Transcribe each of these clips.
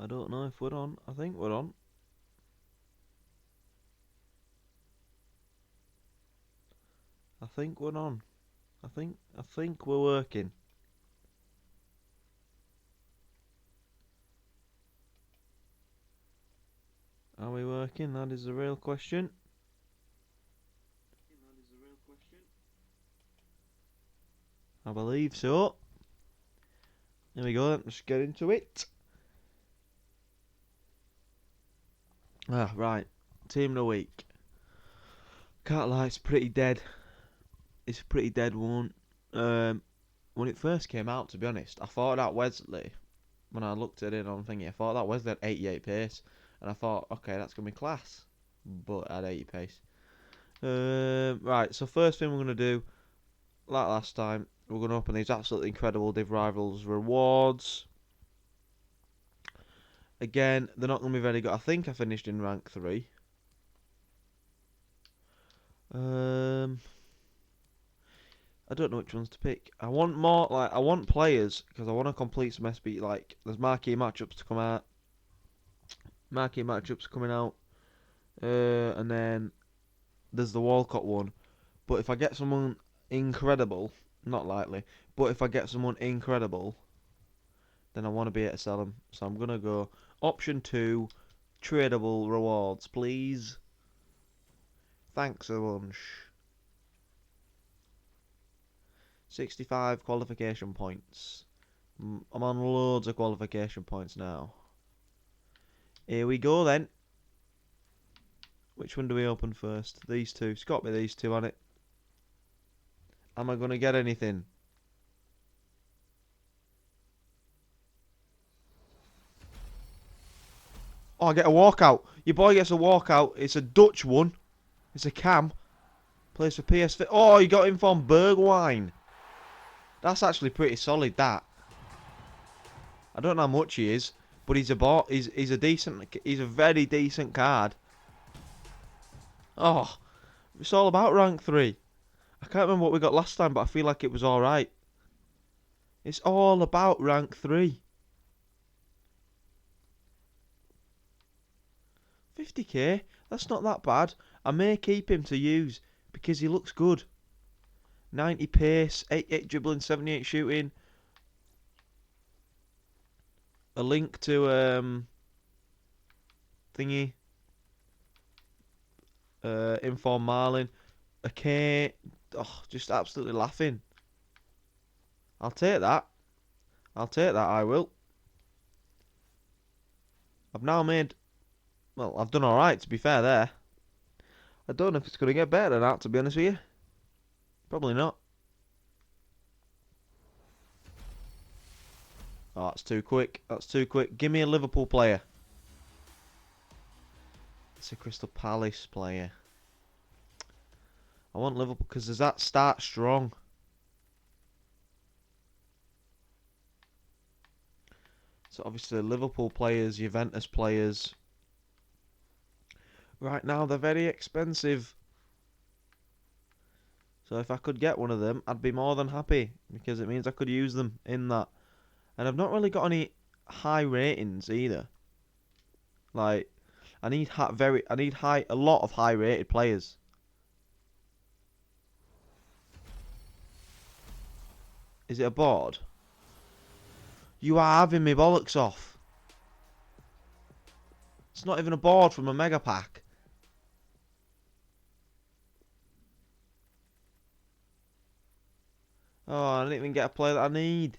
I don't know if we're on. I think we're on. I think we're on. I think we're working. Are we working? That is the real question. I believe so. There we go. Let's get into it. Right. Team of the week. Can't lie, it's pretty dead. It's a pretty dead one. When it first came out, to be honest, I thought that Wesley, when I looked at it on thingy, I thought that Wesley had 88 pace. And I thought, okay, that's going to be class. But at 80 pace. Right, so first thing we're going to do, like last time, we're going to open these absolutely incredible Div Rivals rewards. Again, they're not going to be very good. I think I finished in rank 3. I don't know which ones to pick. I want more, I want players, because I want to complete some SB, there's marquee matchups to come out. Marquee matchups coming out. And then there's the Walcott one. But if I get someone incredible, not likely, but if I get someone incredible, then I want to be able to sell them. So I'm going to go option 2, tradable rewards, please. Thanks a bunch. 65 qualification points. I'm on loads of qualification points now. Here we go then. Which one do we open first? These two. It's got to be these two on it. Am I going to get anything? Oh, I get a walkout. Your boy gets a walkout. It's a Dutch one. It's a cam. Plays for PSV. Oh, you got him from Bergwijn. That's actually pretty solid, that. I don't know how much he is, but he's a decent. He's a very decent card. Oh, it's all about rank 3. I can't remember what we got last time, but I feel like it was alright. It's all about rank 3. 50k? That's not that bad. I may keep him to use because he looks good. 90 pace, 88 dribbling, 78 shooting. A link to thingy. Inform Marlin. A K. Oh, just absolutely laughing. I'll take that. I'll take that, I will. I've now made... Well, I've done alright, to be fair there. I don't know if it's going to get better than that, to be honest with you. Probably not. Oh, that's too quick. That's too quick. Give me a Liverpool player. It's a Crystal Palace player. I want Liverpool because does that start strong? So obviously Liverpool players, Juventus players. Right now they're very expensive. So if I could get one of them, I'd be more than happy because it means I could use them in that. And I've not really got any high ratings either. Like I need a lot of high rated players. Is it a board? You are having me bollocks off. It's not even a board from a mega pack. Oh, I didn't even get a player that I need.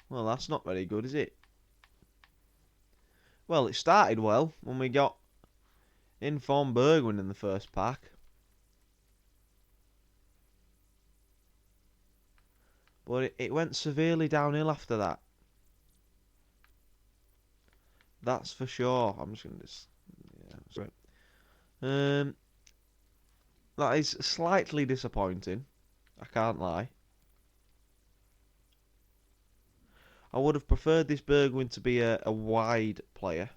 Well, that's not very good, is it? Well, it started well when we got Inform Bergwijn in the first pack. But it went severely downhill after that. That's for sure. I'm just going to... Yeah, sorry. That is slightly disappointing. I can't lie. I would have preferred this Bergwijn to be a wide player.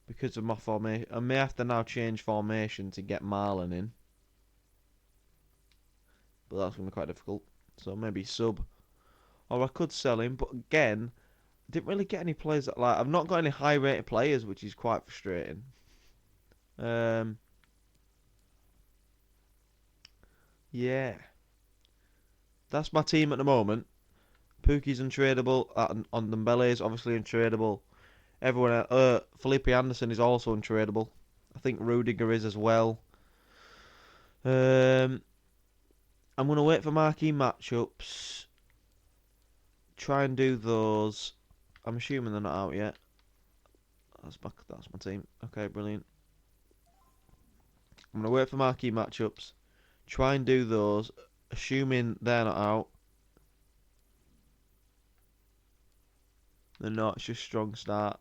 Because of my formation. I may have to now change formation to get Marlon in. But that's going to be quite difficult. So maybe sub or I could sell him. But again, I didn't really get any players that like. I've not got any high-rated players, which is quite frustrating. Yeah, that's my team at the moment. Pookie's untradeable. On Dembele is obviously untradeable. Everyone, Felipe Anderson is also untradeable. I think Rudiger is as well. I'm gonna wait for marquee matchups. Try and do those. I'm assuming they're not out yet. That's my team. Okay, brilliant. I'm gonna wait for marquee matchups. Try and do those, assuming they're not out. They're not. It's just strong start.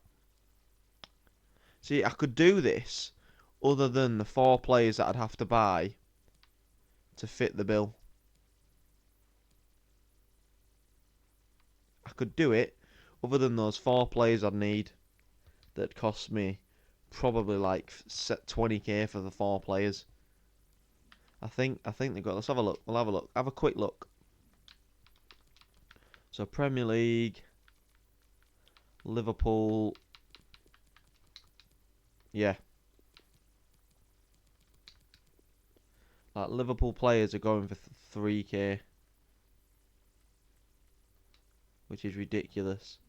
See, I could do this, other than the 4 players that I'd have to buy to fit the bill. I could do it, other than those 4 players I'd need. That cost me probably like 20k for the 4 players. I think they've got. Let's have a look. We'll have a look. Have a quick look. So Premier League, Liverpool. Yeah. Like Liverpool players are going for 3k, which is ridiculous.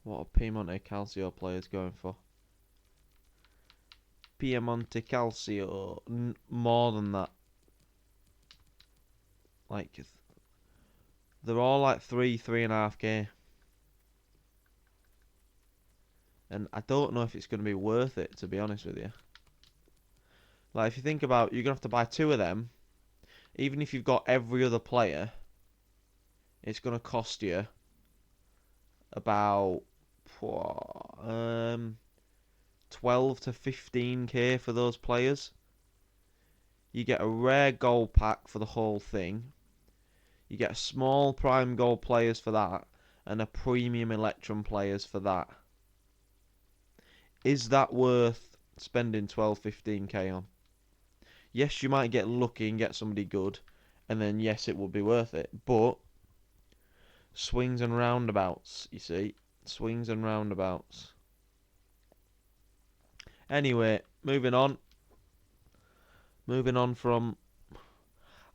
What are Piemonte Calcio players going for? Piemonte Calcio, more than that. Like, they're all like 3.5k. And I don't know if it's going to be worth it, to be honest with you. Like, if you think about, you're going to have to buy 2 of them. Even if you've got every other player, it's going to cost you about 12 to 15k for those players. You get a rare gold pack for the whole thing. You get small prime gold players for that, and a premium Electrum players for that. Is that worth spending 12, 15k on? Yes, you might get lucky and get somebody good, and then yes, it would be worth it. But swings and roundabouts, you see. Swings and roundabouts. Anyway, moving on. Moving on from...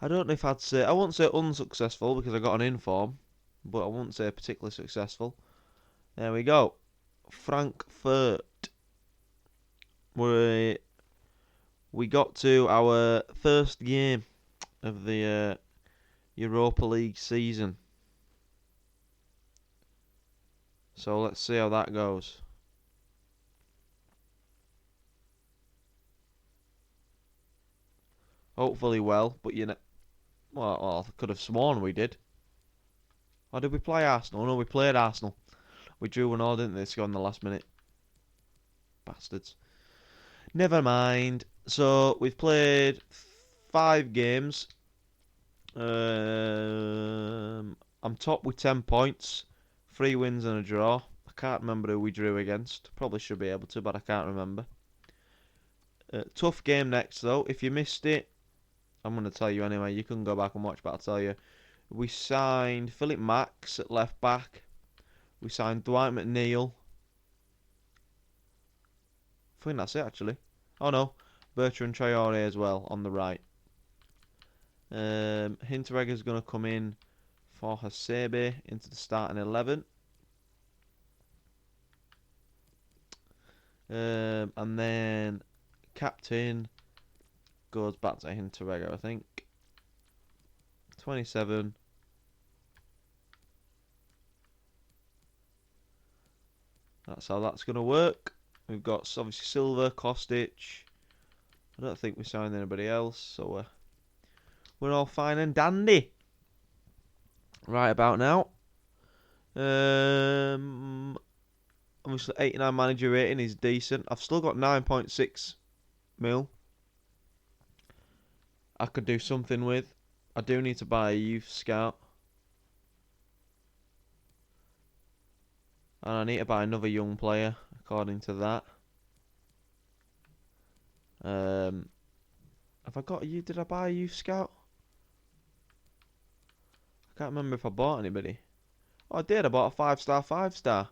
I don't know if I'd say... I won't say unsuccessful because I got an inform, but I won't say particularly successful. There we go. Frankfurt. We got to our first game of the Europa League season. So let's see how that goes. Hopefully well, but you know... Well, I could have sworn we did. Or did we play Arsenal? No, we played Arsenal. We drew 1-0, didn't they? Scored in the last minute. Bastards. Never mind. So, we've played 5 games. I'm top with 10 points. 3 wins and a draw. I can't remember who we drew against. Probably should be able to, but I can't remember. Tough game next, though. If you missed it, I'm going to tell you anyway. You can go back and watch, but I'll tell you. We signed Philip Max at left back. We signed Dwight McNeil. I think that's it, actually. Oh, no. Bertrand Traore as well on the right. Hinteregger's going to come in for Hasebe into the starting 11. And then captain goes back to Hinteregger, I think. 27. That's how that's going to work. We've got obviously Silva, Kostic. I don't think we signed anybody else, so we're all fine and dandy. Right about now. Obviously 89 manager rating is decent. I've still got 9.6 mil. I could do something with. I do need to buy a youth scout. And I need to buy another young player, according to that. Have I got you? Did I buy a youth scout? can't remember if I bought anybody. Oh, I did. I bought a 5-star, 5-star.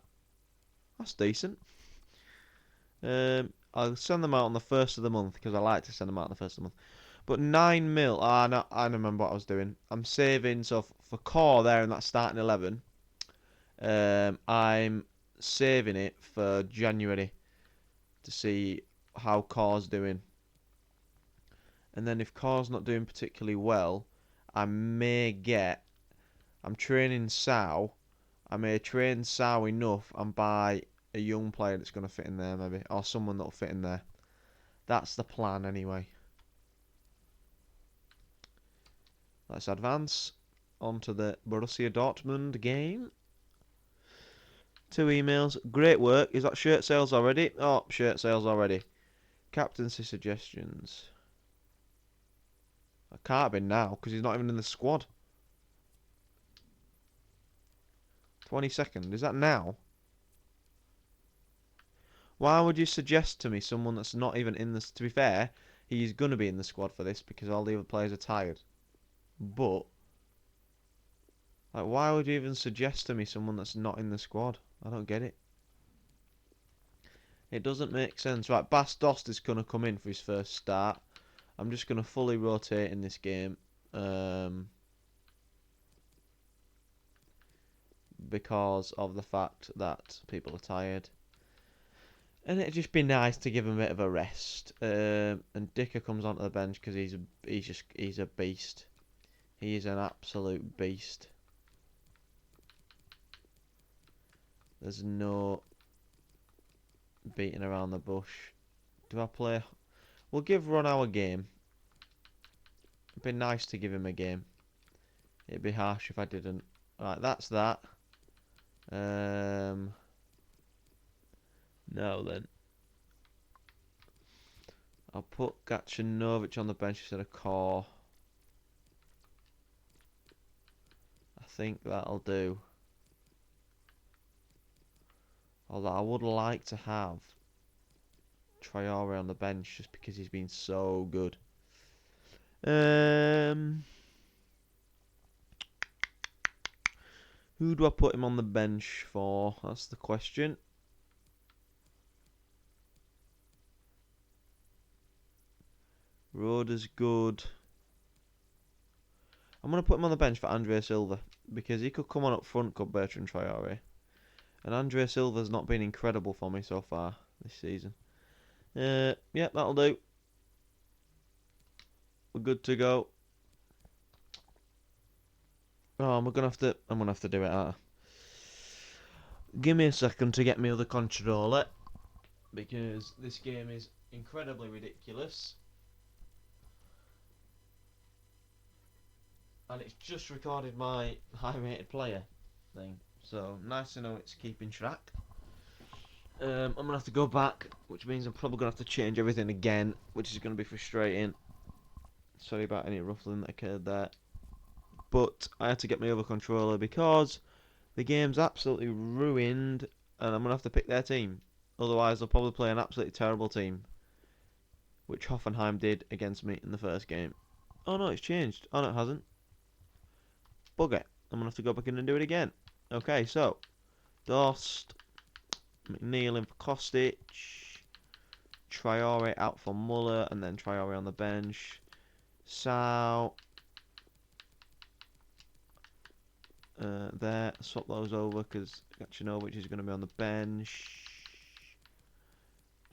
That's decent. I'll send them out on the first of the month because I like to send them out on the first of the month. But 9 mil. Ah, no, I remember what I was doing. I'm saving. So for core there in that starting 11, I'm saving it for January to see how core's doing. And then if core's not doing particularly well, I may get. I'm training Sao. I may train Sao enough and buy a young player that's going to fit in there, maybe, or someone that'll fit in there. That's the plan, anyway. Let's advance onto the Borussia Dortmund game. 2 emails. Great work. Is that shirt sales already? Oh, shirt sales already. Captaincy suggestions. I can't have been now because he's not even in the squad. 22nd. Is that now? Why would you suggest to me someone that's not even in this? To be fair, he's going to be in the squad for this because all the other players are tired. But, like, why would you even suggest to me someone that's not in the squad? I don't get it. It doesn't make sense. Right, Bas Dost is going to come in for his first start. I'm just going to fully rotate in this game. Because of the fact that people are tired. And it'd just be nice to give him a bit of a rest. And Dicker comes onto the bench because he's a beast. He is an absolute beast. There's no beating around the bush. Do I play? We'll give Ron our game. It'd be nice to give him a game. It'd be harsh if I didn't. Right, that's that. No then. I'll put Gacinovic on the bench instead of Core. I think that'll do. Although I would like to have Traore on the bench just because he's been so good. Who do I put him on the bench for? That's the question. Roda's good. I'm going to put him on the bench for Andre Silva because he could come on up front, could Bertrand Traore. And Andre Silva's not been incredible for me so far this season. Yeah, that'll do. We're good to go. Oh, I'm gonna have to do it. Give me a second to get my other controller because this game is incredibly ridiculous. And it's just recorded my high rated player thing. So nice to know it's keeping track. I'm gonna have to go back, which means I'm probably gonna have to change everything again, which is gonna be frustrating. Sorry about any ruffling that occurred there. But I had to get my other controller because the game's absolutely ruined and I'm gonna have to pick their team. Otherwise they'll probably play an absolutely terrible team. Which Hoffenheim did against me in the first game. Oh no, it's changed. Oh no, it hasn't. Bugger. I'm gonna have to go back in and do it again. Okay, so Dost, McNeil in for Kostic, Traore out for Muller, and then Traore on the bench. Sao. There, swap those over because Gacinovic is going to be on the bench.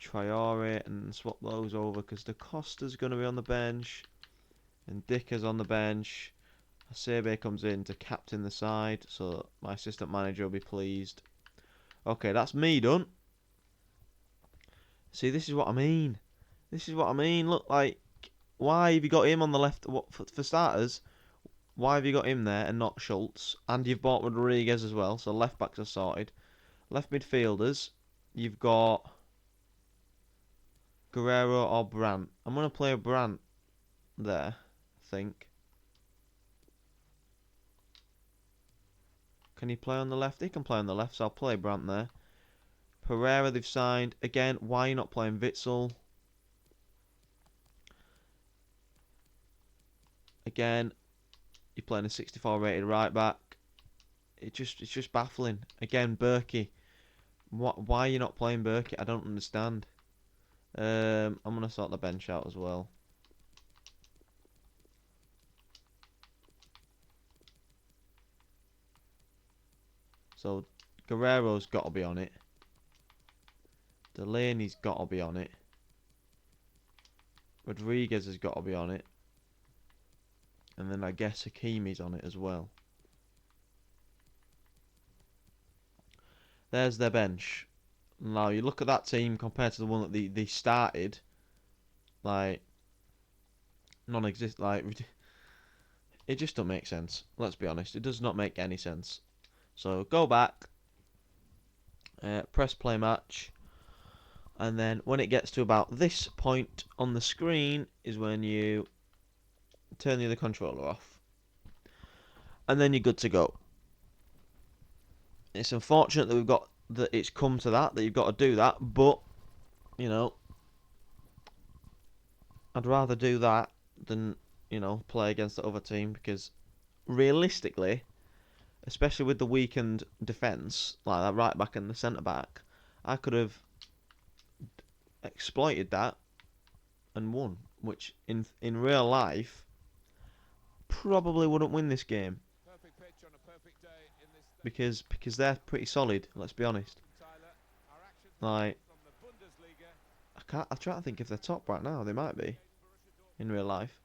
Traore, and swap those over because Da Costa's going to be on the bench. And Dicker's on the bench. Hasebe comes in to captain the side, so my assistant manager will be pleased. Okay, that's me done. See, this is what I mean. This is what I mean. Look, like, why have you got him on the left? What for starters? Why have you got him there and not Schultz? And you've bought Rodriguez as well, so left backs are sorted. Left midfielders, you've got Guerrero or Brandt. I'm gonna play Brandt there, I think. Can he play on the left? He can play on the left, so I'll play Brandt there. Pereira they've signed. Again, why are you not playing Witsel? Again, You're playing a 64 rated right back. It's just baffling. Again, Berkey. Why are you not playing Berkey? I don't understand. I'm gonna sort the bench out as well. So Guerrero's got to be on it. Delaney's got to be on it. Rodriguez has got to be on it. And then I guess Hakimi's on it as well. There's their bench. Now you look at that team compared to the one that they started. Like non-exist. Like it just don't make sense. Let's be honest. It does not make any sense. So go back. Press play match. And then when it gets to about this point on the screen is when you turn the other controller off. And then you're good to go. It's unfortunate that it's come to that you've got to do that, but you know, I'd rather do that than, you know, play against the other team because realistically, especially with the weakened defence, like that right back and the centre back, I could have exploited that and won, which in real life probably wouldn't win this game because they're pretty solid. Let's be honest. Like I'm trying to think if they're top right now. They might be in real life.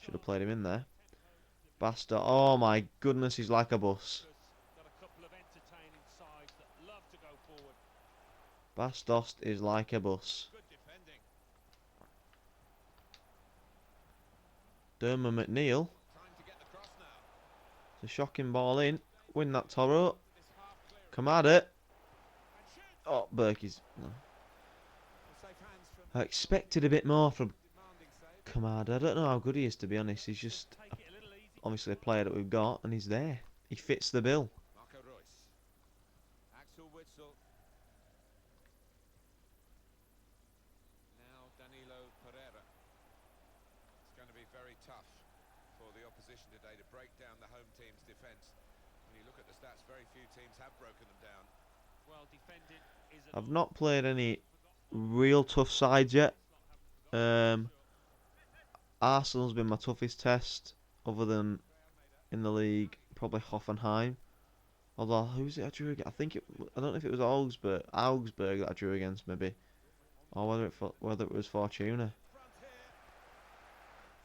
Should have played him in there. Bastard. Oh my goodness, he's like a bus. Bastos is like a bus. Dermot McNeil. It's a shocking ball in. Win that Toro. Come at it. Oh, Berkey's. No. I expected a bit more from Kamada. I don't know how good he is, to be honest. He's just obviously a player that we've got, and he's there. He fits the bill. I've not played any real tough sides yet. Arsenal's been my toughest test, other than in the league, probably Hoffenheim. Although, who's it I drew against? I don't know if it was Augsburg that I drew against, maybe, or whether it was Fortuna.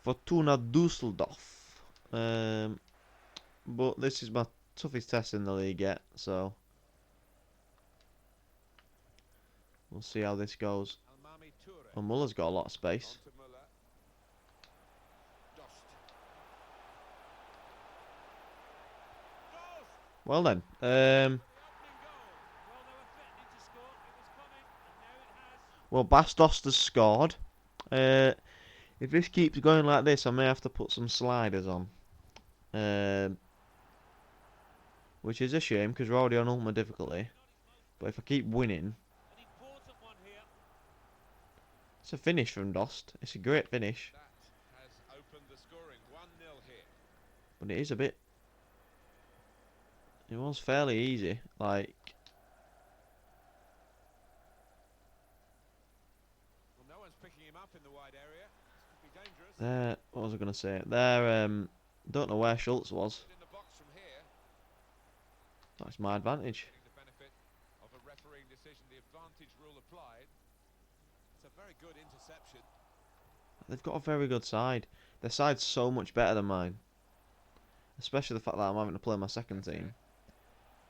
Fortuna Dusseldorf. But this is my toughest test in the league yet, so we'll see how this goes. Well, Muller's got a lot of space. Well then, well Bastos has scored. If this keeps going like this, I may have to put some sliders on. Which is a shame because we're already on ultimate difficulty. But if I keep winning, it's a finish from Dost. It's a great finish. But it is a bit. It was fairly easy. Like. What was I gonna say? Don't know where Schultz was. That's my advantage. They've got a very good side. Their side's so much better than mine. Especially the fact that I'm having to play my second team.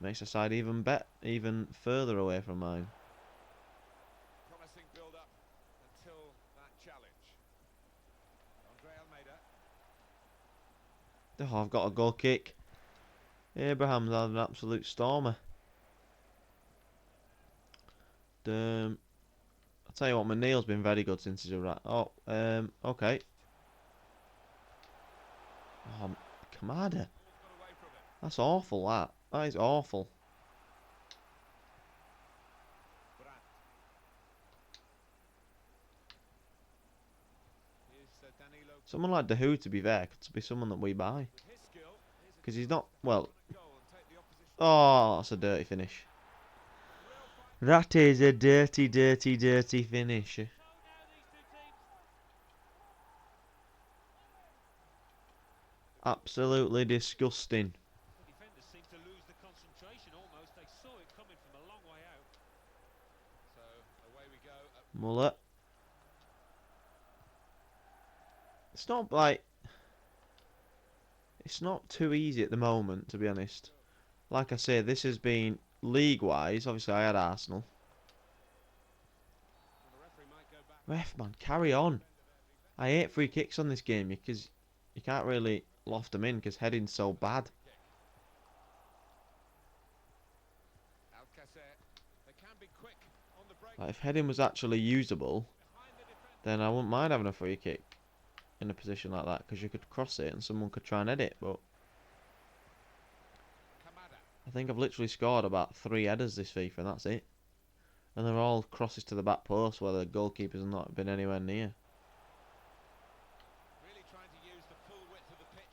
Makes the side even further away from mine. Oh, I've got a goal kick. Abraham's had an absolute stormer. I'll tell you what, McNeil's been very good since he's arrived. Oh, okay. Oh, Kamada. That's awful, that. That is awful. Someone like Dahoud, to be fair, could be someone that we buy. Because he's not, well... Oh, that's a dirty finish. That is a dirty, dirty, dirty finish. Absolutely disgusting. Defenders seem to lose the concentration almost. They saw it coming from a long way out. So away we go. Muller. It's not like... It's not too easy at the moment, to be honest. Like I say, this has been league-wise. Obviously, I had Arsenal. Ref, man, carry on. I hate free kicks on this game because you can't really loft them in because heading's so bad. Like if heading was actually usable, then I wouldn't mind having a free kick in a position like that because you could cross it and someone could try and head it. But I think I've literally scored about 3 headers this FIFA and that's it. And they're all crosses to the back post where the goalkeepers have not been anywhere near.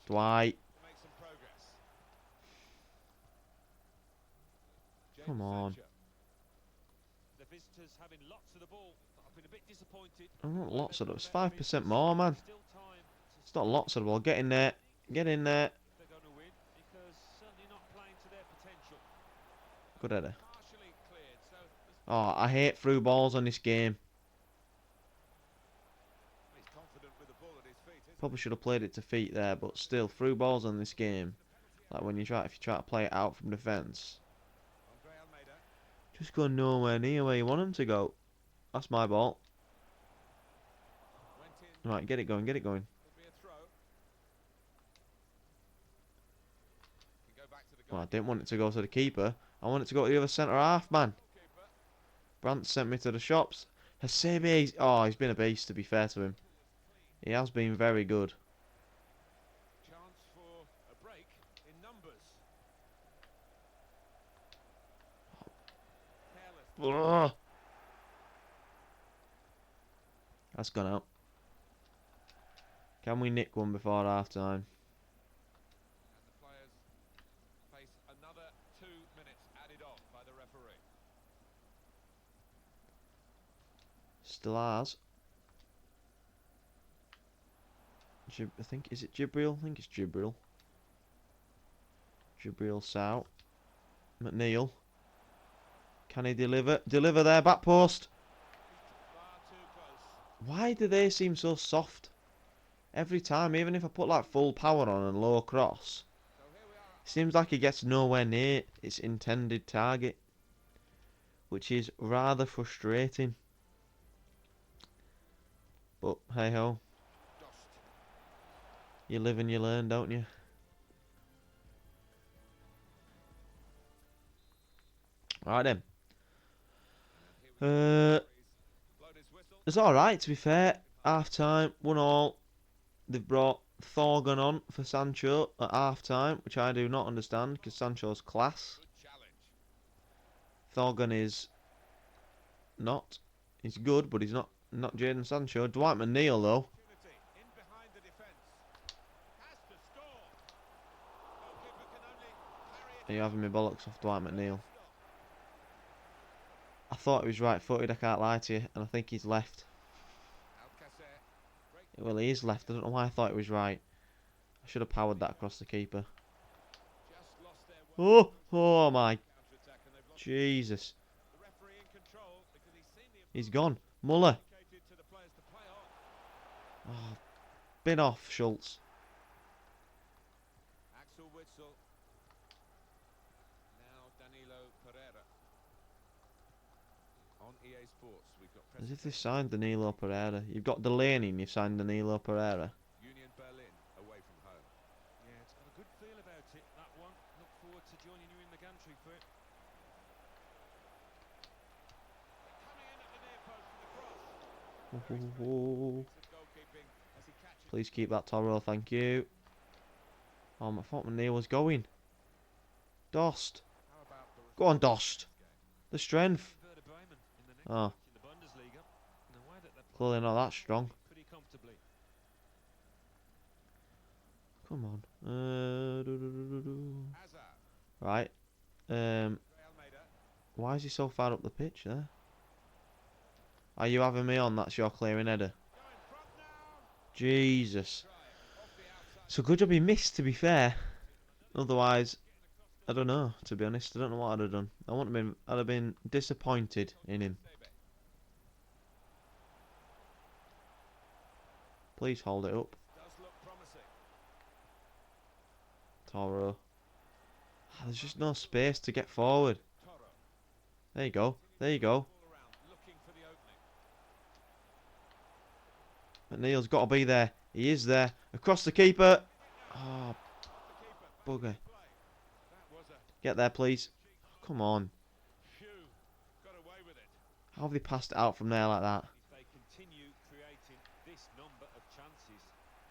Dwight. Come on. The visitors having lots of the ball. I've been a bit disappointed. Not lots of it. It's 5% more, man. It's not lots of the ball. Get in there. Get in there. They're going to win because certainly not playing to their potential. Good header. Oh, I hate through balls on this game. Probably should have played it to feet there, but still, through balls on this game, like when if you try to play it out from defence, just go nowhere near where you want them to go. That's my ball. Right, get it going, get it going. Well, I didn't want it to go to the keeper. I want it to go to the other centre half, man. Brandt sent me to the shops. Hasebe, oh, he's been a beast, to be fair to him. He has been very good. Chance for a break in numbers. Ugh. That's gone out. Can we nick one before half time? And the players face another 2 minutes added on by the referee. Still ours. I think, is it Jibril? I think it's Jibril. Jibril Sow. McNeil. Can he deliver? Deliver there, back post. Why do they seem so soft? Every time, even if I put like full power on and low cross, it seems like he gets nowhere near its intended target, which is rather frustrating. But hey ho. You live and you learn, don't you? Alright then. It's alright, to be fair. Half time, 1-1. They've brought Thorgan on for Sancho at half time, which I do not understand because Sancho's class. Thorgan is not. He's good, but he's not Jadon Sancho. Dwight McNeil, though. Are you having me bollocks off Dwight McNeil? I thought he was right-footed, I can't lie to you, and I think he's left. Well, he is left. I don't know why I thought it was right. I should have powered that across the keeper. Oh, oh my. Jesus. He's gone. Muller. Oh, bin off, Schultz. As if they signed Danilo Pereira. You've got Delaney and you've signed Danilo Pereira. Union Berlin away from home. Yeah, it's got a good feel about it, that one. Look forward to joining you in the gantry for it. Coming in at the near post for the cross. Please keep that Toro, thank you. Oh, I thought Neil was going. Dost. Go on, Dost. The strength. Oh. Clearly not that strong. Come on. Right. Why is he so far up the pitch there? Are you having me on? That's your clearing header. Jesus. So good job he missed, to be fair. Otherwise, I don't know, to be honest. I don't know what I'd have done. I'd have been disappointed in him. Please hold it up. Toro. There's just no space to get forward. There you go. There you go. McNeil's got to be there. He is there. Across the keeper. Oh, bugger. Get there, please. Come on. How have they passed it out from there like that? If they continue creating this number of chances,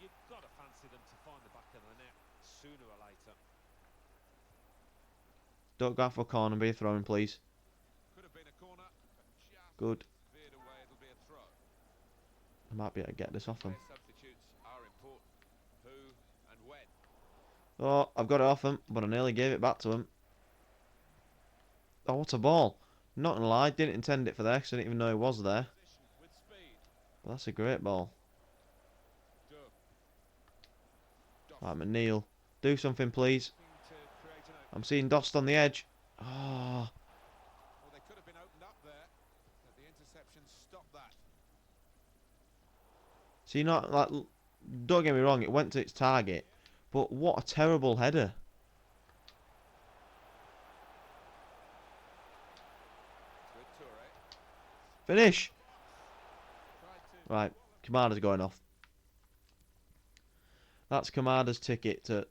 you've got to fancy them to find the back of the net sooner or later. Don't go for a corner and be a throwing, please. Good. I might be able to get this off him. Oh, I've got it off him, but I nearly gave it back to him. Oh, what a ball. Not gonna lie, didn't intend it for there because I didn't even know he was there. But that's a great ball. Right, McNeil. Do something, please. I'm seeing Dost on the edge. Oh. See, not like, don't get me wrong, it went to its target, but what a terrible header. Finish. Right, Kamada's going off. That's Kamada's ticket to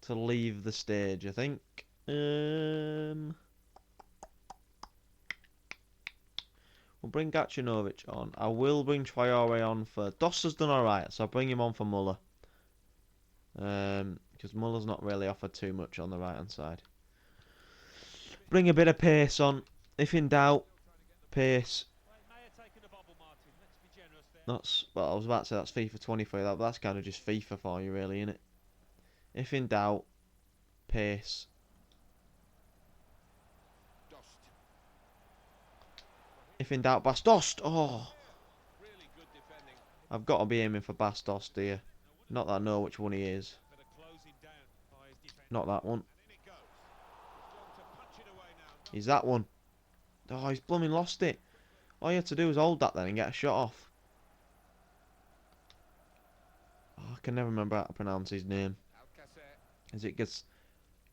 leave the stage, I think. We'll bring Gacinovic on. I will bring Traore on for... Doss has done alright, so I'll bring him on for Muller. Because Muller's not really offered too much on the right-hand side. Bring a bit of pace on. If in doubt, pace. That's... Well, I was about to say that's FIFA 23. That's kind of just FIFA for you, really, isn't it? If in doubt, pace. If in doubt, Bastost. Oh, I've got to be aiming for Bastost here. Not that I know which one he is. Not that one. He's that one. Oh, he's blooming lost it. All you had to do was hold that then and get a shot off. Oh, I can never remember how to pronounce his name. Is it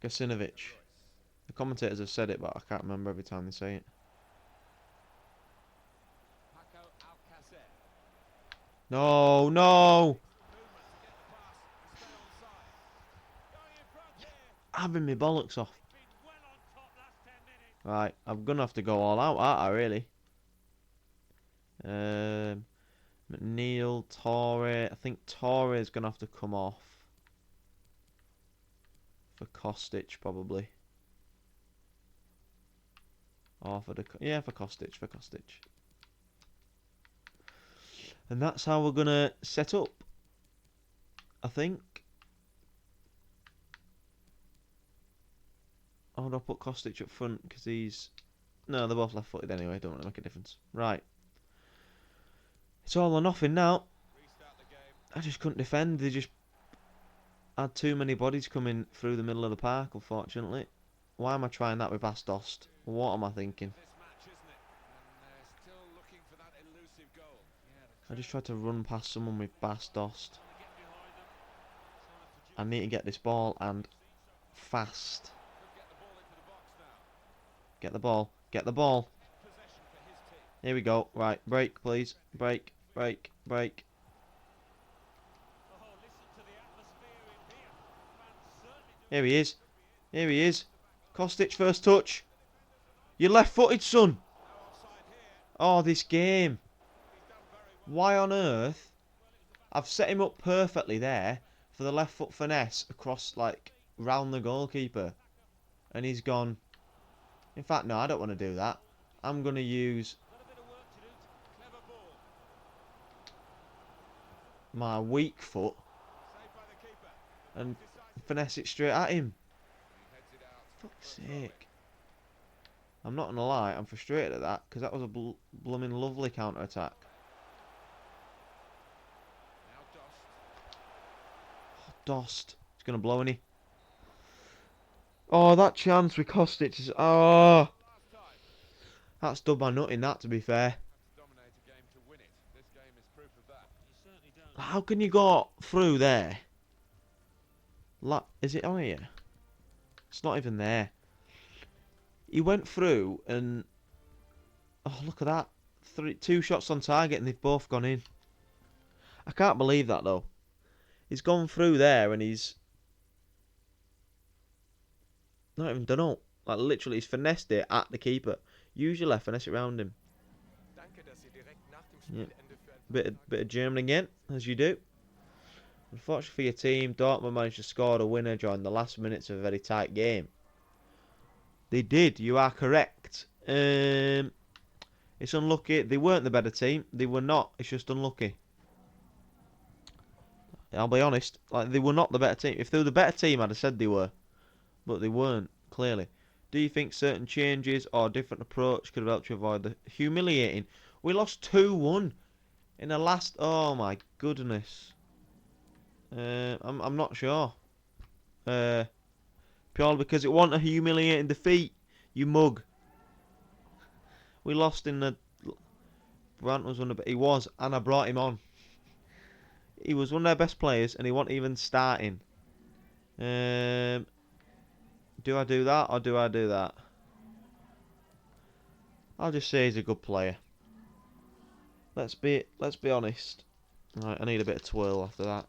Gacinovic? The commentators have said it, but I can't remember every time they say it. No, no! Having me bollocks off. Right, I'm gonna have to go all out, aren't I, really? McNeil, Torre. I think Torre is gonna have to come off for Kostic, probably. Or for the... Yeah, for Kostic, And that's how we're gonna set up, I think. Oh, do I put Kostic up front because he's... No, they're both left-footed anyway. Don't really make a difference. Right. It's all or nothing now. I just couldn't defend. They just had too many bodies coming through the middle of the park, unfortunately. Why am I trying that with Bastost? What am I thinking? I just tried to run past someone with Bastost. I need to get this ball and fast. Get the ball. Get the ball. Here we go. Right, break, please. Break, break, break. Here he is. Here he is. Kostic first touch. You're left-footed, son. Oh, this game. Why on earth? I've set him up perfectly there for the left foot finesse across, like, round the goalkeeper. And he's gone... In fact, no, I don't want to do that. I'm going to use my weak foot and finesse it straight at him. Fuck's sake. I'm not gonna lie, I'm frustrated at that because that was a blooming lovely counter attack. Oh, Dost. He's gonna blow any. Oh, that chance we cost it. Oh, that's done by nothing. That, to be fair. How can you go through there? Is it on here? It's not even there. He went through and oh, look at that. Two shots on target and they've both gone in. I can't believe that though. He's gone through there and he's not even done up. Like literally he's finessed it at the keeper. Usually I finesse it around him. Yeah. Bit of German again, as you do. Unfortunately for your team, Dortmund managed to score the winner during the last minutes of a very tight game. They did, you are correct. It's unlucky. They weren't the better team. They were not. It's just unlucky. I'll be honest. Like they were not the better team. If they were the better team, I'd have said they were. But they weren't, clearly. Do you think certain changes or different approach could have helped you avoid the humiliating? We lost 2-1 in the last... Oh my goodness. I'm not sure. Purely because it wasn't a humiliating defeat. You mug. We lost in the... Brandt was one of... He was, and I brought him on. He was one of their best players, and he wasn't even starting. Do I do that, or do I do that? I'll just say he's a good player. Let's be honest. Right, I need a bit of twirl after that.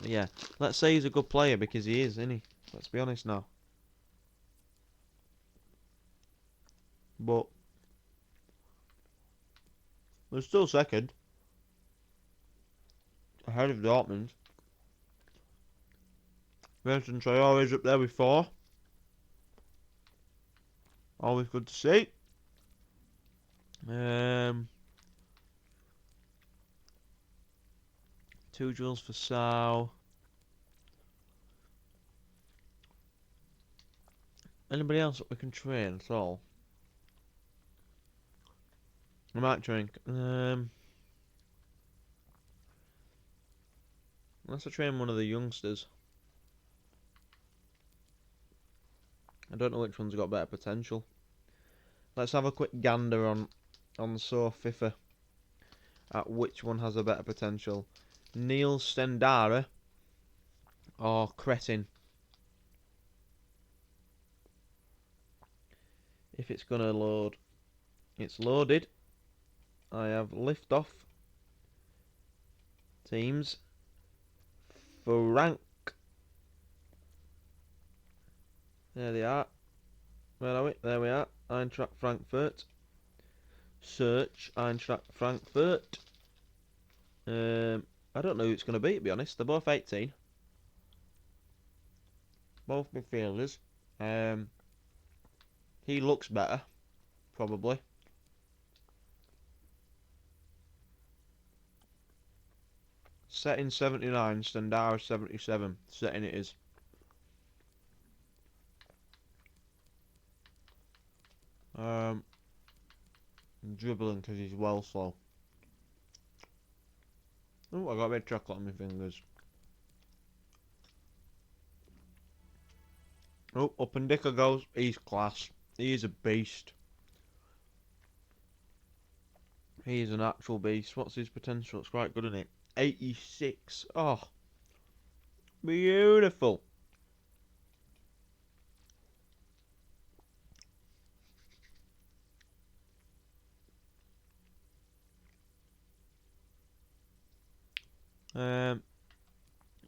Yeah, let's say he's a good player because he is, isn't he? Let's be honest now. But we're still second, ahead of Dortmund. Vincent Traore's up there with 4. Always good to see. 2 drills for Sal. Anybody else that we can train at all? I might train. Unless I train one of the youngsters. I don't know which one's got better potential. Let's have a quick gander on FIFA at which one has a better potential. Neil Stendara or Cretin. If it's gonna load. It's loaded. I have lift off teams. Frank. There they are. Where are we? There we are. Eintracht Frankfurt. Search Eintracht Frankfurt. I don't know who it's going to be, to be honest. They're both 18. Both midfielders. He looks better, probably. Setting 79, Stendara 77. Setting it is. Dribbling because he's well slow. Oh, I got a bit of chocolate on my fingers. Oh, up and Dicker goes. He's class. He's a beast. He's an actual beast. What's his potential? It's quite good, isn't it? 86. Oh, beautiful.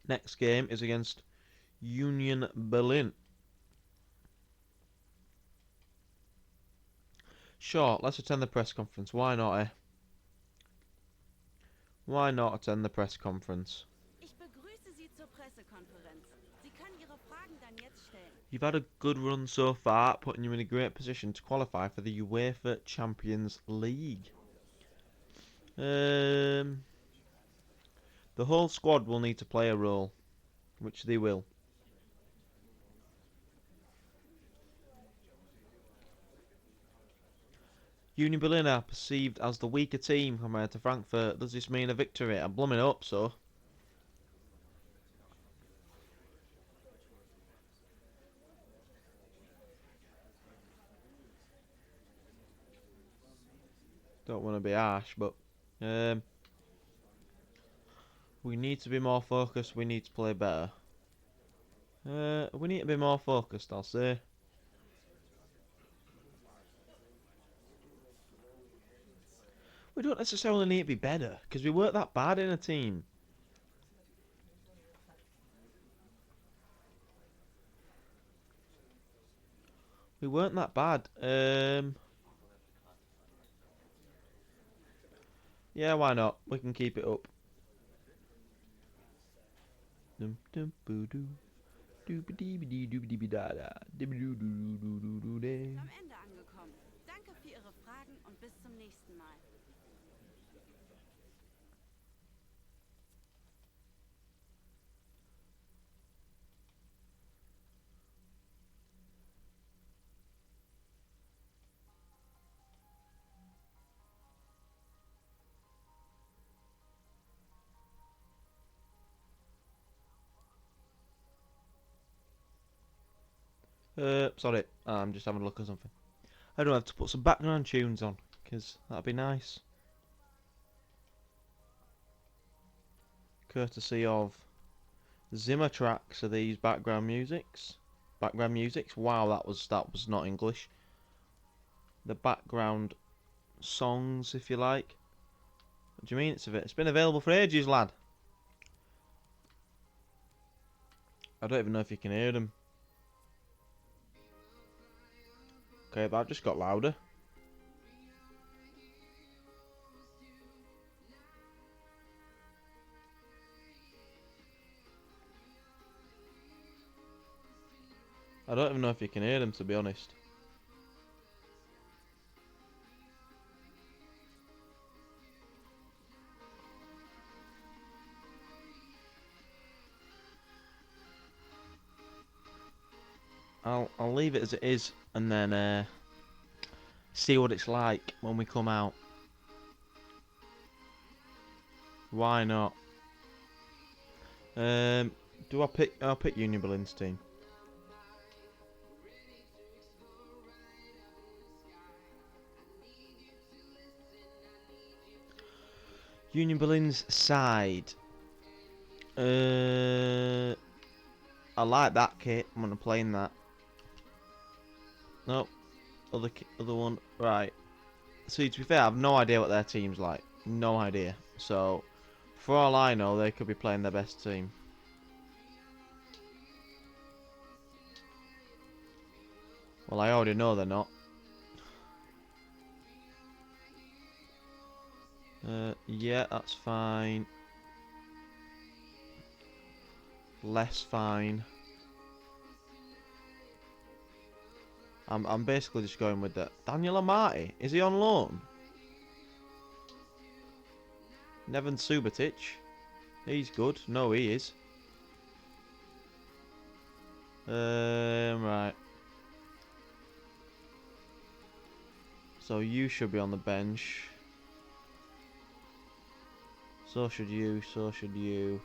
Next game is against Union Berlin. Sure, let's attend the press conference. Why not, eh? Why not attend the press conference? You've had a good run so far, putting you in a great position to qualify for the UEFA Champions League. The whole squad will need to play a role, which they will. Union Berlin are perceived as the weaker team compared to Frankfurt. Does this mean a victory? I'm blooming up, so. Don't want to be harsh, but we need to be more focused. We need to play better. We need to be more focused, I'll say. We don't necessarily need to be better, because we weren't that bad in a team. We weren't that bad. Yeah, why not? We can keep it up. Dum dum boo doo. Am Ende angekommen. Danke für Ihre Fragen und bis zum nächsten Mal. Sorry, I'm just having a look at something. I don't have to put some background tunes on, because that'd be nice. Courtesy of Zimmer tracks are these background musics. Background musics. Wow, that was not English. The background songs, if you like. What do you mean it's been available for ages, lad? I don't even know if you can hear them. Okay, that just got louder. I don't even know if you can hear them, to be honest. I'll leave it as it is, and then see what it's like when we come out. Why not? I'll pick Union Berlin's team. Union Berlin's side. I like that kit. I'm gonna play in that. Nope. Other one. Right. See, to be fair, I have no idea what their team's like. No idea. So, for all I know, they could be playing their best team. Well, I already know they're not. Yeah, that's fine. Less fine. I'm basically just going with that. Daniel Amati, is he on loan? Neven Subotic, he's good. No, he is. Right. So you should be on the bench. So should you. So should you.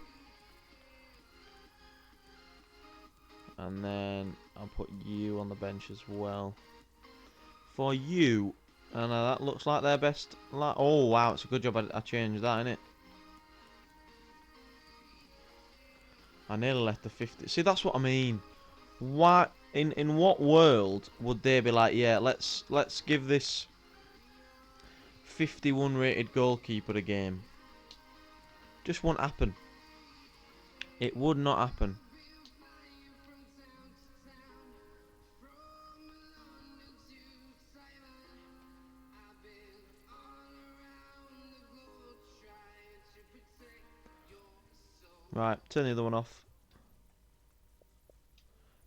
And then I'll put you on the bench as well. For you. And that looks like their best. Oh, wow. It's a good job I changed that, innit? I nearly left the 50. See, that's what I mean. Why? In what world would they be like, yeah, let's give this 51 rated goalkeeper a game? Just won't happen. It would not happen. Right, turn the other one off.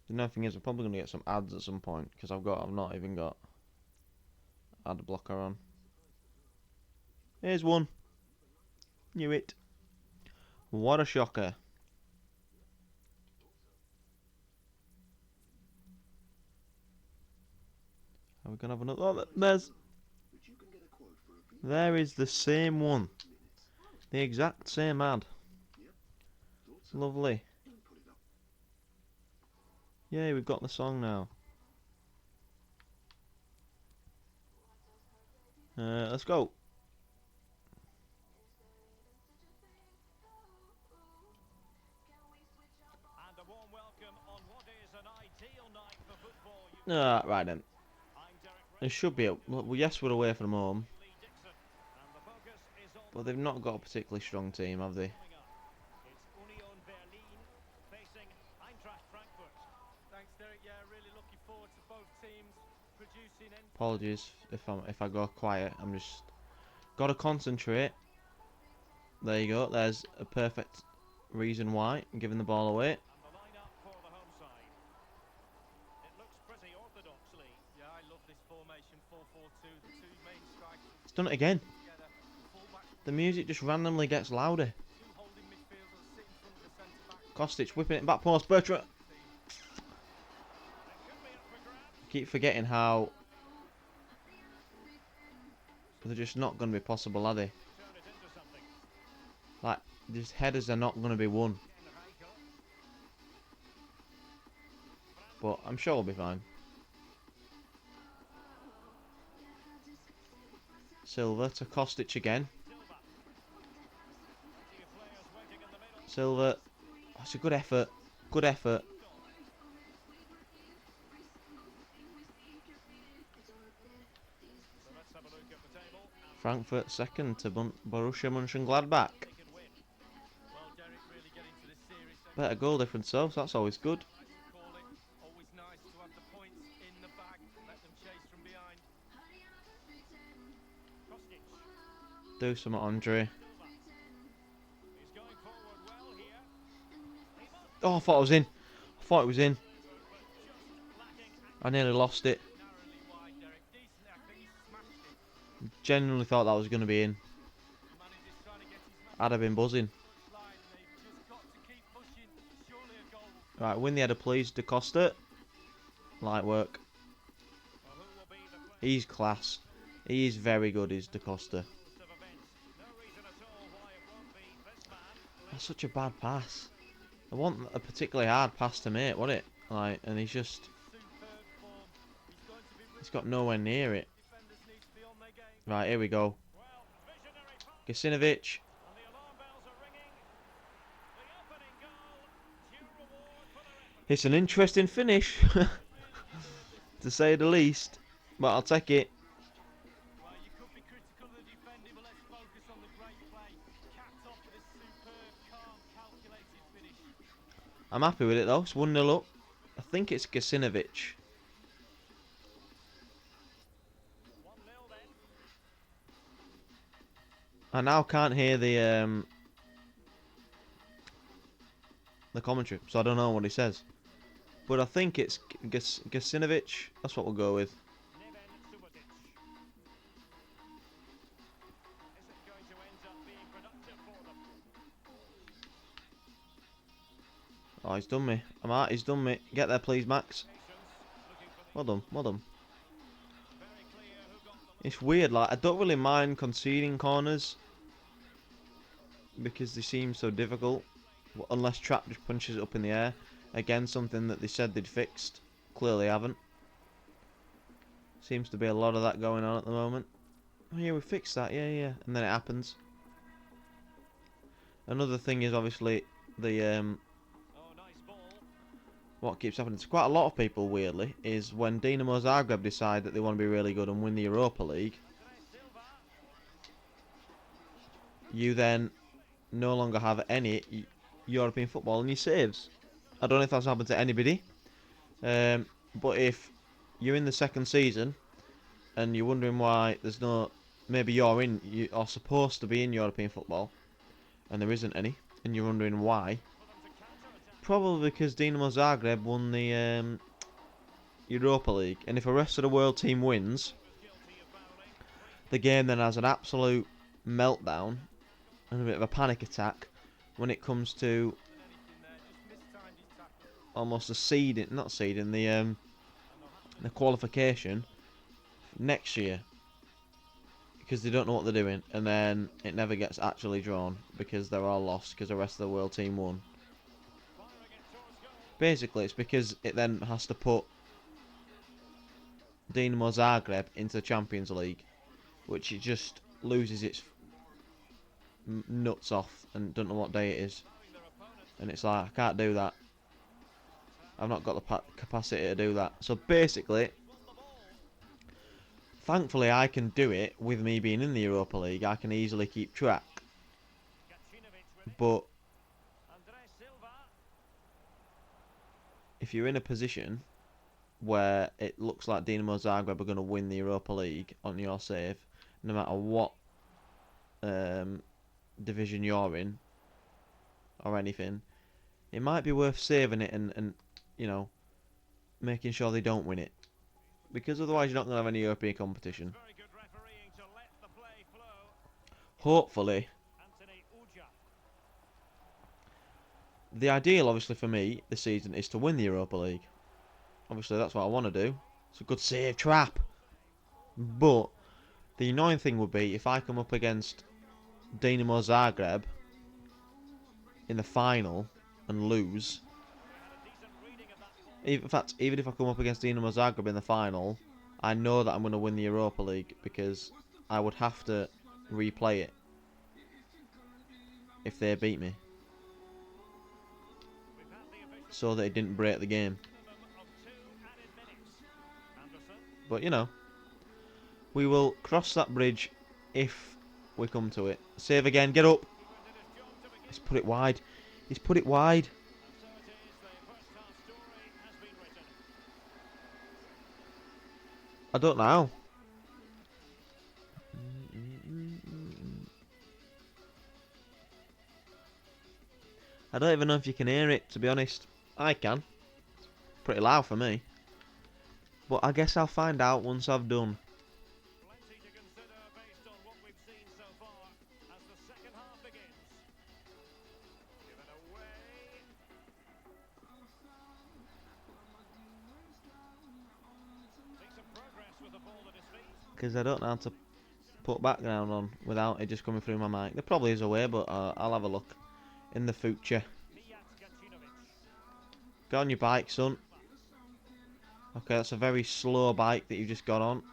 The another thing is, I'm probably gonna get some ads at some point because I've not even got ad blocker on. Here's one. Knew it. What a shocker. Are we gonna have another? Oh, there is the same one. The exact same ad. Lovely. Yay, we've got the song now. Let's go. And a warm welcome on what is an ideal night for football. Right then. I'm Derek It should be. Well, yes, we're away from home, Lee Dixon, and the focus is on but they've not got a particularly strong team, have they? coming up. It's Union Berlin facing Eintracht Frankfurt. Thanks, Derek. Yeah, really looking forward to both teams producing. Apologies if I go quiet. I'm just gotta concentrate. There you go. There's a perfect reason why I'm giving the ball away. And the lineup for the home side. It looks pretty orthodox, Lee. Yeah, I love this formation 4-4-2. The two main strikers It's done it again. together. Fullback, The music just randomly gets louder. two holding midfielders sit in front of the centre back. Kostic whipping it back post. Bertrand. It could be up for grabs. I keep forgetting how they're just not going to be possible, are they? Turn it into something. Like, these headers are not going to be won. Enrico. But I'm sure we'll be fine. Silva to Kostic again. Silva. Plenty of players waiting in the middle. Silva. Oh, it's a good effort. Good effort. So let's have a look at the table. And Frankfurt second to Borussia Mönchengladbach. they can win. Well, Derek, really getting to this series. Better goal difference though, so that's always good. Nice to call it. Always nice to have the points in the bag. Let them chase from behind. Kostic. Do some Andre. Silva. He's going forward well here. He must Oh, I thought I was in. I thought it was in. but just lacking I nearly lost it. Narrowly wide, Derek. Decent effort. He smashed it. Genuinely thought that was going to be in. The manager's trying to get his man I'd have been buzzing. line. They've just got to keep pushing. Surely a goal. Right, win the header please, Da Costa. Light work. well, who will be the player He's class. He is very good, is Da Costa. of events. No reason at all why it won't be this man. That's such a bad pass. I want a particularly hard pass to make, wasn't it? Like, and he's just, Superb form. He's going to be he's got nowhere near it. defenders need to be on their game. Right, here we go. Well, visionary pass, Gacinovic. and the alarm bells are ringing. The opening goal, due reward for their effort. It's an interesting finish, to say the least. But I'll take it. Well, you could be critical of the defending, but let's focus on the great play. Capped off with a superb, calm, calculated finish. I'm happy with it though. It's 1-0 up. I think it's Gacinovic. 1-0 then. I now can't hear the commentary, so I don't know what he says. But I think it's Gacinovic. That's what we'll go with. Neven Subotic. Is it going to end up being productive for them? Oh, he's done me. I'm out. He's done me. Get there, please, Max. Patience, looking for the Well done. Well done. very clear who got the It's weird. Like, I don't really mind conceding corners because they seem so difficult. Unless Trap just punches it up in the air. Again, something that they said they'd fixed. Clearly haven't. Seems to be a lot of that going on at the moment. Oh yeah, we fixed that. Yeah, yeah. And then it happens. Another thing is obviously the Oh, nice ball. what keeps happening to quite a lot of people, weirdly, is when Dinamo Zagreb decide that they want to be really good and win the Europa League, Silva. you then no longer have any European football in your saves. I don't know if that's happened to anybody, but if you're in the second season and you're wondering why there's no, maybe you are supposed to be in European football and there isn't any, and you're wondering why, probably because Dinamo Zagreb won the Europa League, and if a rest of the world team wins, the game then has an absolute meltdown and a bit of a panic attack when it comes to almost the seeding, not seeding, the qualification next year, because they don't know what they're doing, and then it never gets actually drawn because they're all lost because the rest of the world team won. Basically, it's because it then has to put Dinamo Zagreb into the Champions League, which it just loses its nuts off and don't know what day it is. And it's like, I can't do that. I've not got the capacity to do that. So basically, thankfully I can do it with me being in the Europa League. I can easily keep track. But if you're in a position where it looks like Dinamo Zagreb are going to win the Europa League on your save, no matter what division you're in or anything, it might be worth saving it and you know, making sure they don't win it, because otherwise you're not going to have any European competition. Hopefully, the ideal obviously for me this season is to win the Europa League. Obviously that's what I want to do. It's a good save trap. But the annoying thing would be if I come up against Dinamo Zagreb in the final and lose. In fact, even if I come up against Dinamo Zagreb in the final, I know that I'm going to win the Europa League because I would have to replay it if they beat me, so that it didn't break the game. But you know, we will cross that bridge if we come to it. Save again, get up. He's put it wide. He's put it wide. I don't know. I don't even know if you can hear it, to be honest. I can. Pretty loud for me. But I guess I'll find out once I've done. Plenty to consider based on what we've seen so far as the second half begins. Given away. Decent progress with the ball at his feet. Because I don't know how to put background on without it just coming through my mic. There probably is a way, but I'll have a look in the future. Get on your bike, son. Okay, that's a very slow bike that you just got on.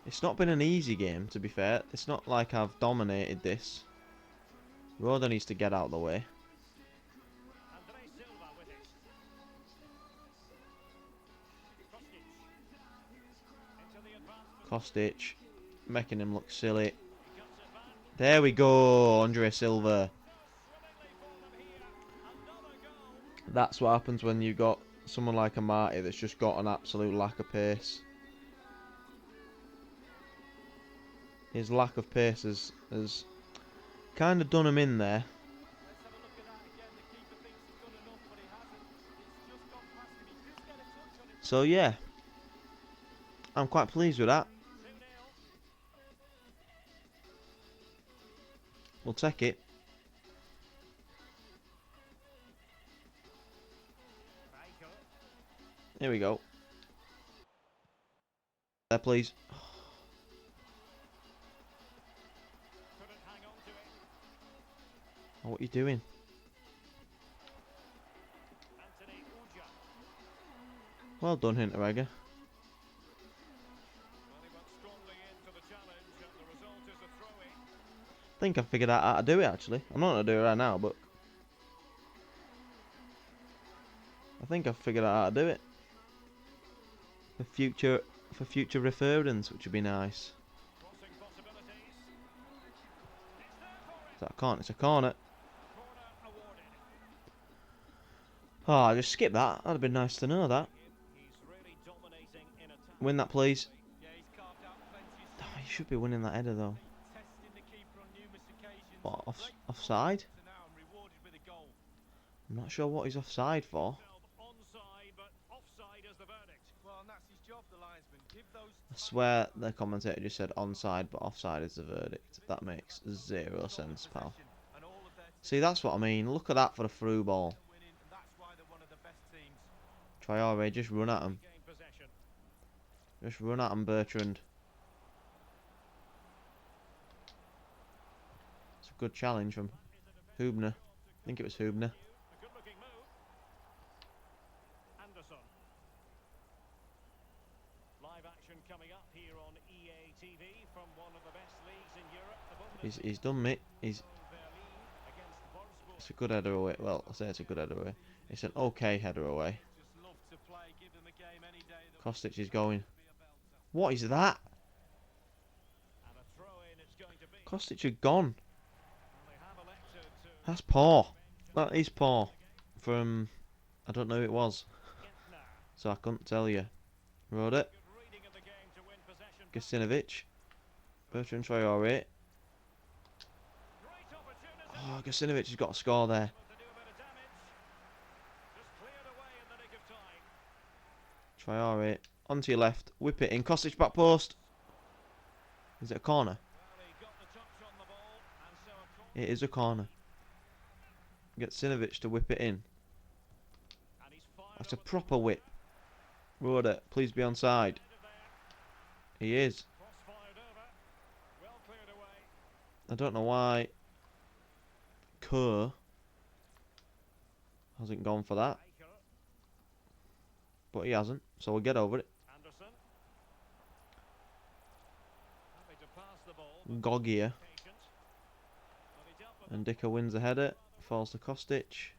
It's not been an easy game, to be fair. It's not like I've dominated this. Roda needs to get out of the way. Kostic, making him look silly. There we go, Andre Silva. That's what happens when you got someone like Amati that's just got an absolute lack of pace. His lack of pace has kind of done him in there. So yeah, I'm quite pleased with that. We'll take it. Here we go. There, please. Oh, what are you doing? Well done, Hinteregger. I think I've figured out how to do it, actually. I'm not going to do it right now, but I think I've figured out how to do it. For future reference, which would be nice. I can't, it's a corner. Oh, I just skipped that. That'd have been nice to know that. Win that, please. Oh, you should be winning that header, though. What, offside? I'm not sure what he's offside for. Well, and that's his job, the linesman. Div I swear the commentator just said onside, but offside is the verdict. That makes zero sense, pal. See, that's what I mean. Look at that for a through ball. Traore, just run at him. Just run at him, Bertrand. It's a good challenge from Hubner. I think it was Hubner. Live action coming up here on EA TV from one of the best leagues in Europe. He's done me. It's a good header away. Well, I say it's a good header away. It's an okay header away. Kostic is going. What is that? Kostic had gone. That's poor. That is poor. From, I don't know who it was. So I couldn't tell you. Rode it. Gacinovic. Bertrand Traore. Oh, Gacinovic has got a score there. Traore. Onto your left. Whip it in. Kostic back post. Is it a corner? It is a corner. Gacinovic to whip it in. That's a proper whip. Rode it. Please be onside. He is. I don't know why Kerr hasn't gone for that. But he hasn't. So we'll get over it. Gogia. And Dicker wins the header. Falls to Kostic.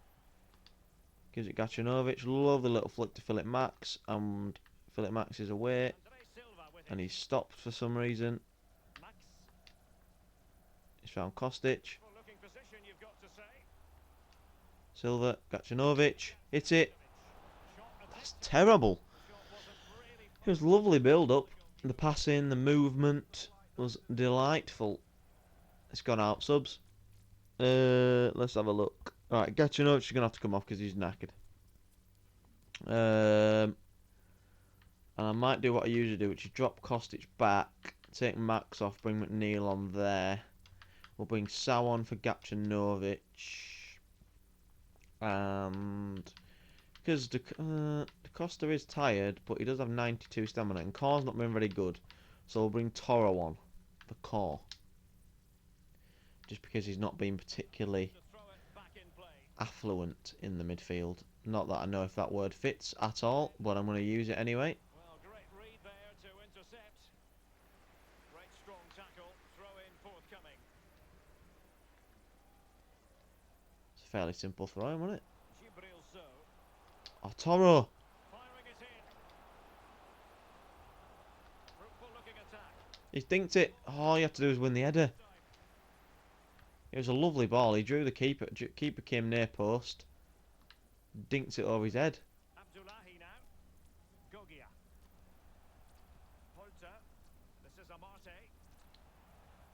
Gives it Gacinovic. Lovely little flick to Philip Max. And Philip Max is away. And he's stopped for some reason. He's found Kostic. Silva. Gacinovic. Hit it. That's terrible. It was lovely build up. The passing, the movement was delightful. It's gone out, subs. Let's have a look. Alright, Gacinovic is going to have to come off because he's knackered. And I might do what I usually do, which is drop Kostic back, take Max off, bring McNeil on there. We'll bring Sow on for Gacinovic. And because De Costa is tired, but he does have 92 stamina, and Core's not been very good. So we'll bring Toro on for Core. Just because he's not been particularly affluent in the midfield. Not that I know if that word fits at all, but I'm going to use it anyway. Well, great read there to intercept. Great strong tackle, throw in forthcoming. It's a fairly simple throw in, wasn't it? Oh, Toro! Firing it in. Fruitful looking attack. He dinked it. All you have to do is win the header. It was a lovely ball. He drew the keeper. Keeper came near post. Dinked it over his head. Abdullahi now. Gogia. Holter. This is Amate.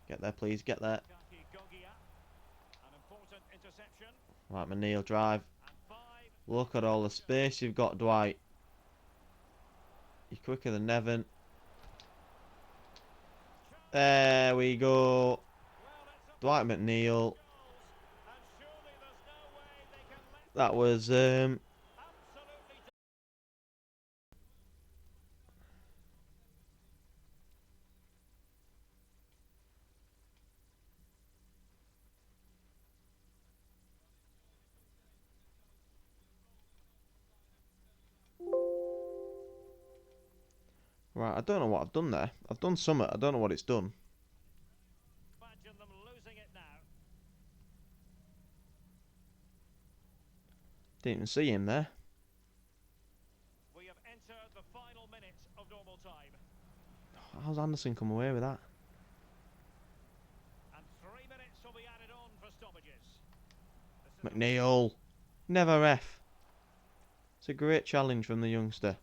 Get there, please. Get there. Kaki Gogia. An important interception. Right, McNeil drive. And 5. Look at all the space you've got, Dwight. You're quicker than Nevin. There we go. Dwight McNeil. That was right, I don't know what I've done there. I've done something. I don't know what it's done. Imagine them losing it now. Didn't even see him there. We have entered the final minute of normal time. How's Anderson come away with that? And 3 minutes will be added on for stoppages. McNeil. Never ref. It's a great challenge from the youngster.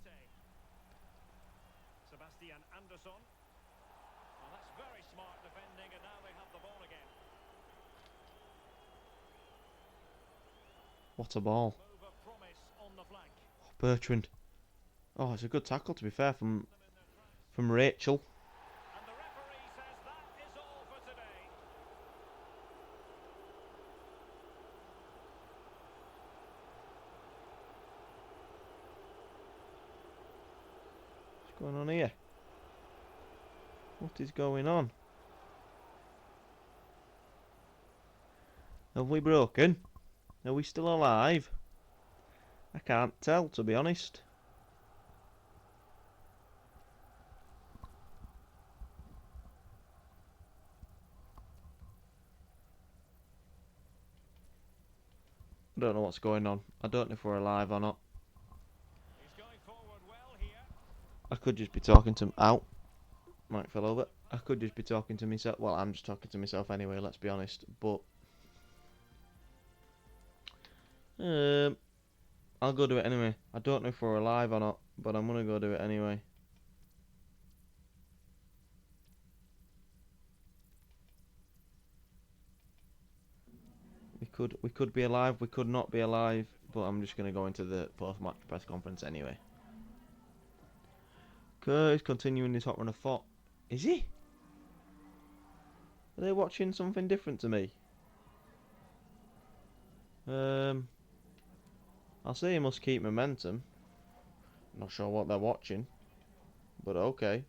Sebastian Anderson. Well, that's very smart defending, and now they have the ball again. What a ball. Move of promise on the flank. Bertrand. Oh, it's a good tackle to be fair from from Rachel. And the referee says that is all for today. What's going on here? What is going on? Have we broken? Are we still alive? I can't tell, to be honest. I don't know what's going on. I don't know if we're alive or not. He's going forward well here. I could just be talking to... Ow. Mike fell over. I could just be talking to myself. Well, I'm just talking to myself anyway, let's be honest. But... I'll go do it anyway. I don't know if we're alive or not, but I'm gonna go do it anyway. We could be alive, we could not be alive, but I'm just gonna go into the post-match press conference anyway. He's continuing his hot run of thought. Is he? Are they watching something different to me? I'll say he must keep momentum. Not sure what they're watching, but okay.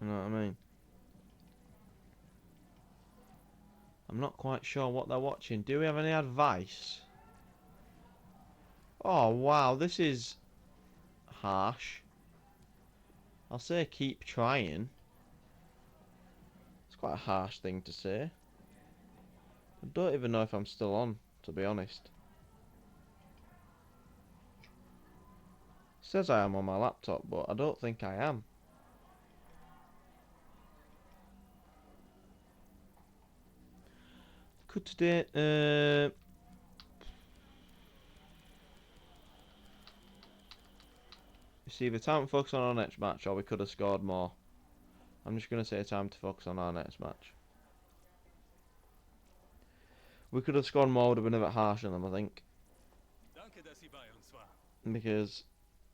You know what I mean? I'm not quite sure what they're watching. Do we have any advice? Oh wow, this is harsh. I'll say keep trying. It's quite a harsh thing to say. I don't even know if I'm still on, to be honest. It says I am on my laptop, but I don't think I am. Could today, it's either time to focus on our next match or we could have scored more. I'm just going to say time to focus on our next match. We could have scored more, would have been a bit harsh on them, I think. Because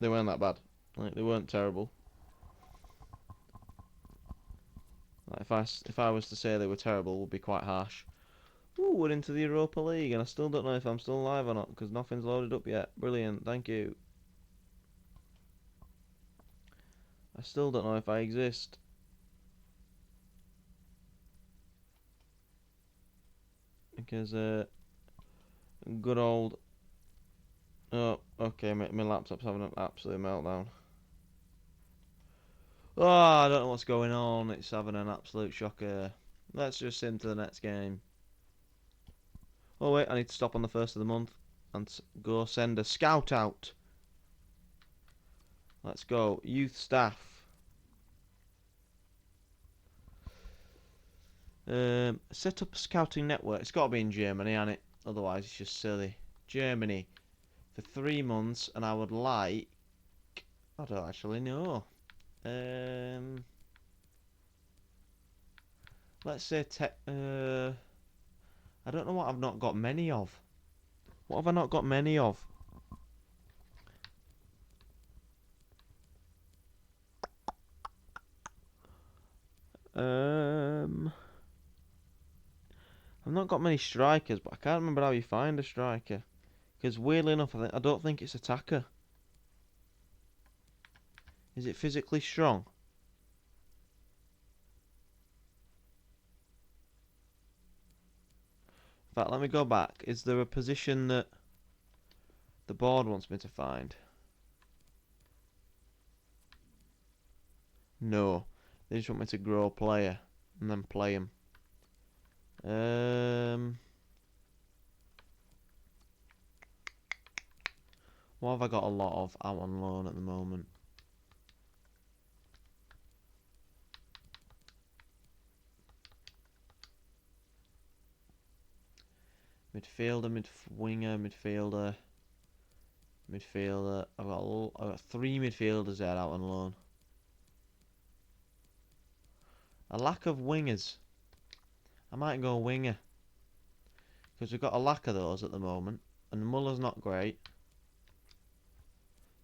they weren't that bad. Like, they weren't terrible. Like, if I was to say they were terrible, it would be quite harsh. Ooh, we're into the Europa League, and I still don't know if I'm still alive or not, because nothing's loaded up yet. Brilliant, thank you. I still don't know if I exist. Because, good old... Oh, okay, my laptop's having an absolute meltdown. Oh, I don't know what's going on. It's having an absolute shocker. Let's just into the next game. Oh wait, I need to stop on the 1st of the month and go send a scout out. Let's go. Youth staff. Set up a scouting network. It's got to be in Germany, hasn't it? Otherwise it's just silly. Germany. For 3 months, and I would like... I don't actually know. Let's say I don't know what I've not got many of. What have I not got many of? I've not got many strikers, but I can't remember how you find a striker. Because weirdly enough, I don't think it's attacker. Is it physically strong? In fact, let me go back. Is there a position that the board wants me to find? No. They just want me to grow a player and then play him. What have I got a lot of out on loan at the moment? Midfielder, winger, midfielder. I've got 3 midfielders there out on loan. A lack of wingers. I might go winger. Because we've got a lack of those at the moment. And Muller's not great.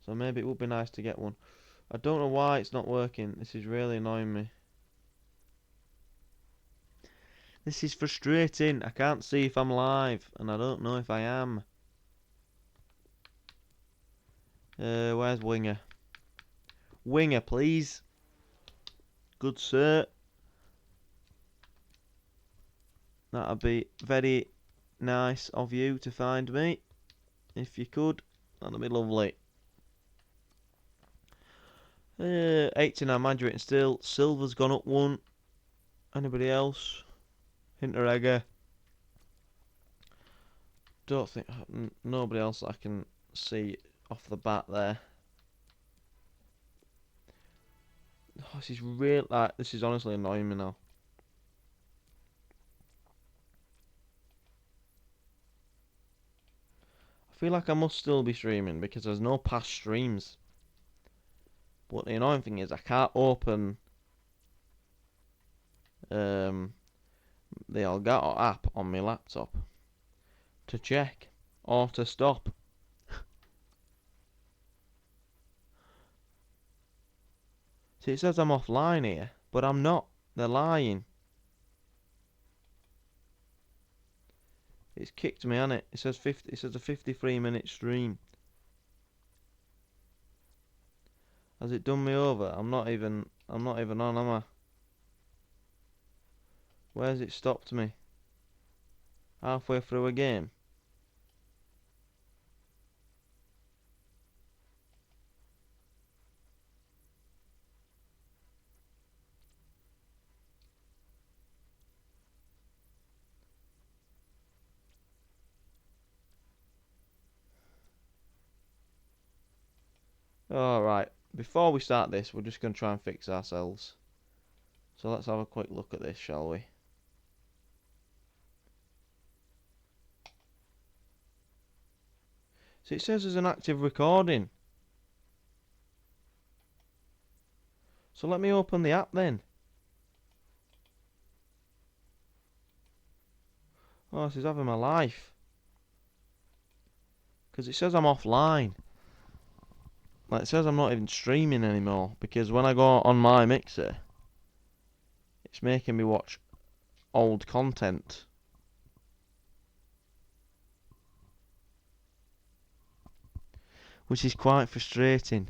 So maybe it would be nice to get one. I don't know why it's not working. This is really annoying me. This is frustrating. I can't see if I'm live. And I don't know if I am. Where's winger? Winger, please. Good sir. That'd be very nice of you to find me. If you could. That'd be lovely. 89 Madrid still. Silver's gone up one. Anybody else? Hinteregger. Don't think nobody else I can see off the bat there. Oh, this is real. This is honestly annoying me now. I feel like I must still be streaming because there's no past streams. But the annoying thing is I can't open the Elgato app on my laptop to check or to stop. See, it says I'm offline here, but I'm not. They're lying. It's kicked me, hasn't it? It says 50. It says a 53-minute stream. Has it done me over? I'm not even on, am I? Where's it stopped me? Halfway through a game. Alright, before we start this, we're just going to try and fix ourselves. So let's have a quick look at this, shall we? So it says there's an active recording. So let me open the app then. Oh, this is having my life. Because it says I'm offline. Like, it says I'm not even streaming anymore. Because when I go on my mixer, it's making me watch old content. Which is quite frustrating.